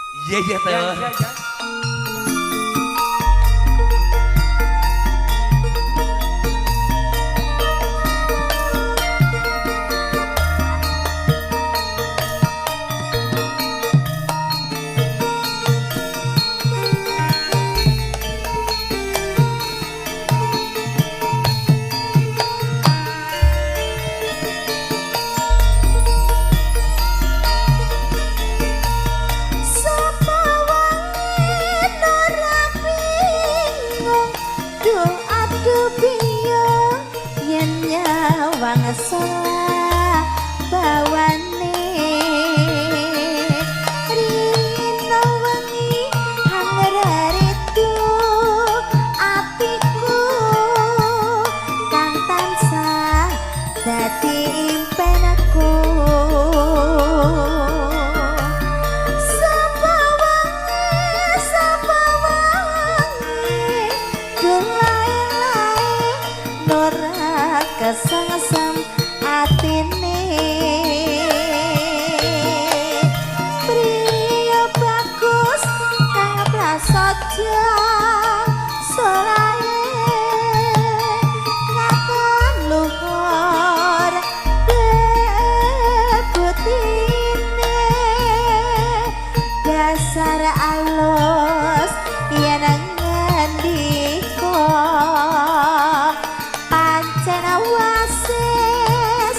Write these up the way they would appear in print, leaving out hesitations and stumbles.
Iya iya toh. Ya, ya, ya. Salah bawane rino wengi hangraritu atiku kang tansah dadi impenku sapa wangi dolae-lae nora kesangsam atine priya bagus kang prasaja solae ngakon luhur debutine dasar alus yen ngendika pancen wasis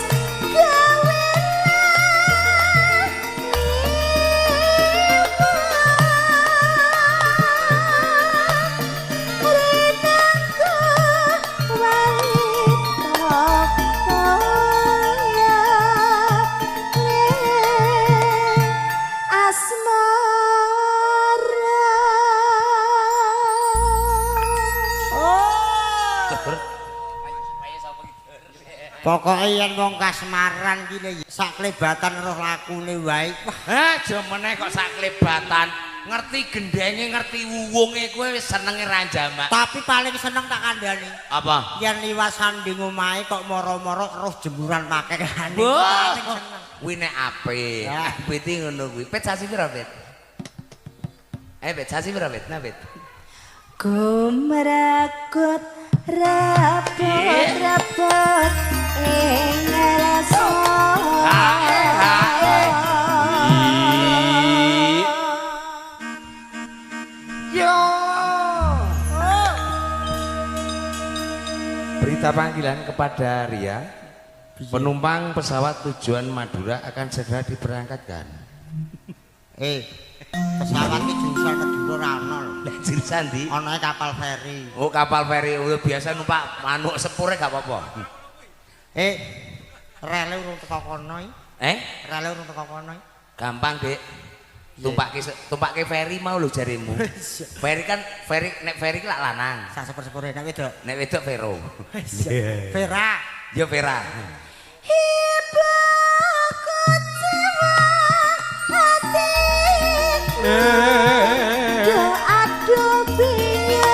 Pokoke yen wong kasmaran ki sak klebatan roh lakune wae. Aja meneh kok sak klebatan. Ngerti gendenge, ngerti wuwunge kowe wis senenge ra jamak. Tapi paling seneng tak kandhani. Apa? Yen liwat sanding omahe kok moro-moro roh jemuran pakekane. Paling seneng. Kuwi nek apik. Piti ngono kuwi. Pit sasi pira, Pit? Pit sasi pira, Pit? Nah, Pit. Gumragut rapot-rapot ing rasa Yo. Berita panggilan kepada Ria. Penumpang pesawat tujuan Madura akan segera diberangkatkan. Pesawat iki jurusan Madura ora ono lho. Lah jurusan ndi? Onoe kapal feri. Oh, kapal feri. Biasa numpak manuk sepure gak apa-apa. Rele urung teko kono iki. Rele urung teko kono iki. Gampang, Dik. Tumpake feri mau lho jarimu. Feri kan nek feri lak lanang. Sak sepur-sepure nek wedok. Nek wedok Vero. Vera. Ya Vera. aduh piye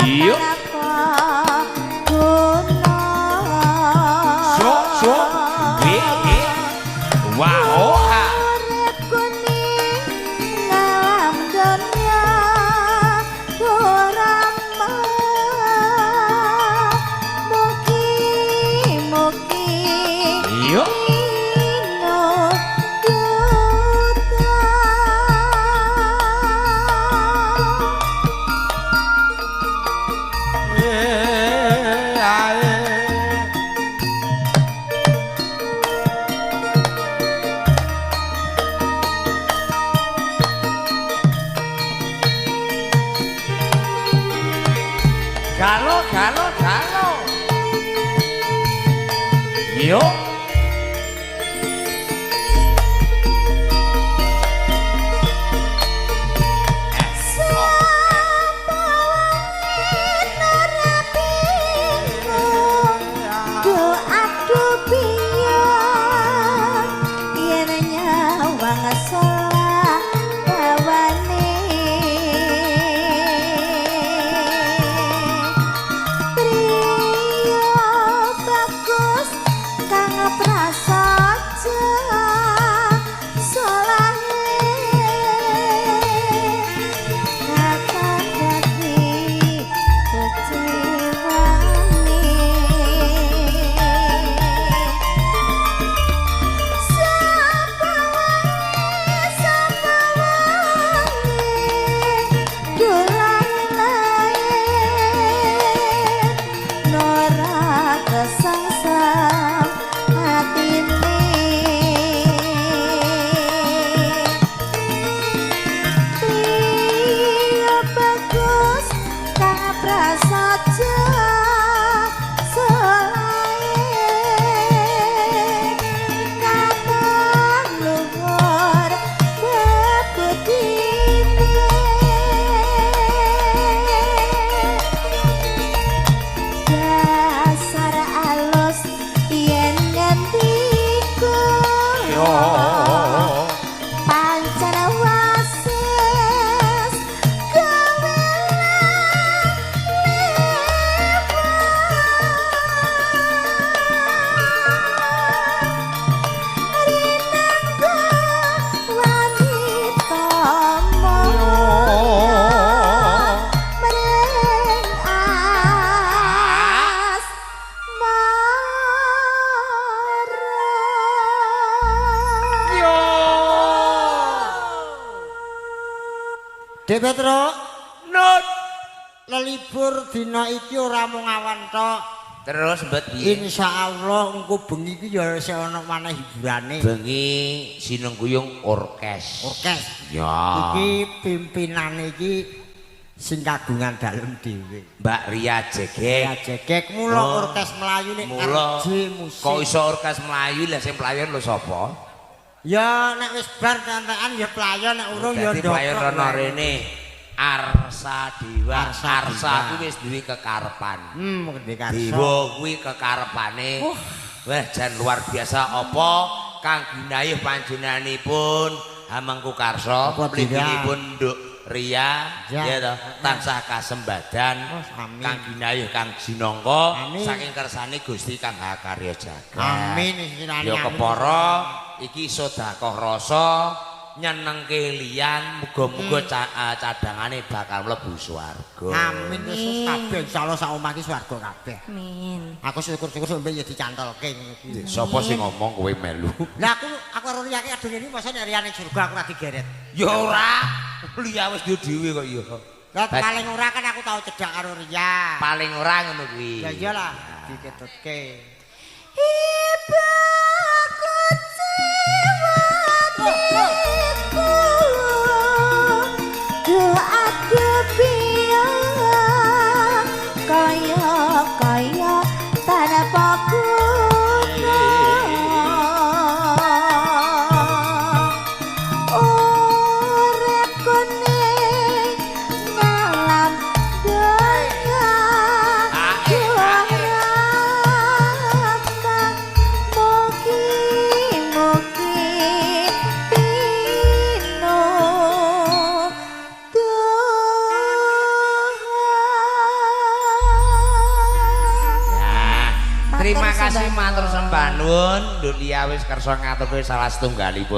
Iya. Galo. Yo. Dek Petruk, Nun. lelibur dina iki ora mung awan tok. Terus mbet piye? Insyaallah engko bengi iki ya isih ana maneh hiburane. Bengi sinengguyung orkes. Orkes. Ya. Iki pimpinane iki sing kagungan dalem dhewe. Mbak Ria Jegek. Ya jegek mula orkes Melayu nek Mula musik. kok iso orkes Melayu lah sing pelayan lho sapa? Ya nek wis bar tantekan ya pelayan nek urung ya Dadi ndok. pelayan rono rene. Arsa Dewa. Arsa Arsa Dewa. kuwi wis duwe kekarepan. Ngerti karso. Dewa kuwi kekarepane. Wah, jan luar biasa apa kang ginayuh panjenenganipun Hamengku Karso, Apa mliginipun Nduk Ria, Ya. ya toh, tansah kasembadan Amin. kang ginayuh kang jinangka Amin. saking kersane Gusti Kang Hakarya Jagat. Amin istilahnya. Ya kepara iki sedekah rasa nyenengke liyan muga-muga cadangane bakal mlebu swarga. Amin wis kabeh insyaallah sak omah iki swarga kabeh. Amin. Aku syukur-syukur sampe ya dicantolke ngono kuwi. Sapa sing ngomong kowe melu? Lah aku karo riyake aduh ini masa nek riyane surga aku ora digeret. Ya ora, liya wis dhewe kok ya. Lah paling ora kan aku tau cedhak karo Ria. Paling ora ngono kuwi. Ya iyalah diketutke. Ibaku jiwatiku doaku biar kaya tanpa guna uripku ning ngalam donya Terima kasih matur sembah nuwun, Nduk Lia wis kersa ngaturke salah setunggalipun.